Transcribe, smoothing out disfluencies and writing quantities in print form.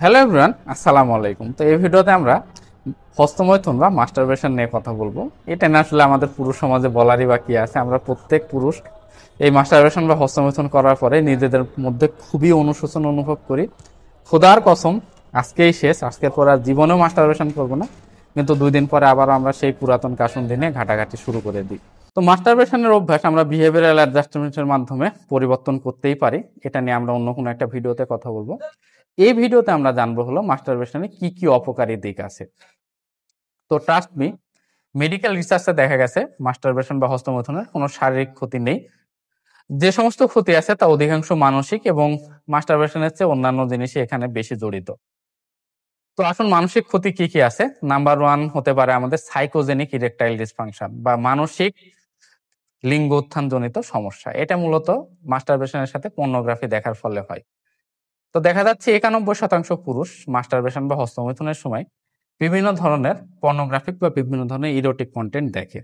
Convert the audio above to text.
Hello everyone, আসসালামু আলাইকুম। তো এই ভিডিওতে আমরা হস্তমৈথুন বা মাস্টারবেশন নিয়ে কথা বলবো। এটা না আসলে আমাদের পুরুষ সমাজে বলারই বাকি আছে। আমরা প্রত্যেক পুরুষ এই মাস্টারবেশন বা হস্তমৈথুন করার পরে নিজেদের মধ্যে খুবই অনুশোচন অনুভব করি। খোদার কসম, আজকেই শেষ, আজকের পর আর জীবনেও মাস্টারবেশন করবো না। কিন্তু 2 দিন পরে আবার আমরা সেই পুরাতন কাসুন্দি নিয়ে ঘাটাঘাটি শুরু করে দিই। তো মাস্টারবেশনের অভ্যাস আমরা বিহেভিয়ারাল অ্যাডজাস্টমেন্টের মাধ্যমে পরিবর্তন করতেই পারি। এটা নিয়ে আমরা অন্য কোনো একটা ভিডিওতে কথা বলবো। এই ভিডিওতে আমরা জানবো হলো মাস্টারবেশনে কি কি অপকারী দিক আছে। তো ট্রাস্ট মি, মেডিকেল রিসার্চে দেখা গেছে মাস্টারবেশন বা হস্তমৈথুনের কোনো শারীরিক ক্ষতি নেই। যে সমস্ত ক্ষতি আছে তা অধিকাংশ মানসিক, এবং মাস্টারবেশনের চেয়ে অন্যান্য জিনিসই এখানে বেশি জড়িত। তো আসুন মানসিক ক্ষতি কি কি আছে। নাম্বার 1 হতে পারে আমাদের সাইকোজেনিক ইরেকটাইল ডিসফাংশন বা মানসিক লিঙ্গ উত্থানজনিত সমস্যা। এটা মূলত মাস্টারবেশনের সাথে পর্নোগ্রাফি দেখার ফলে হয়। তো দেখা যাচ্ছে 91% পুরুষ মাস্টারবেশন বা হস্তমৈথুনের সময় বিভিন্ন ধরনের পর্নোগ্রাফিক বা বিভিন্ন ধরনের ইরোটিক কন্টেন্ট দেখে।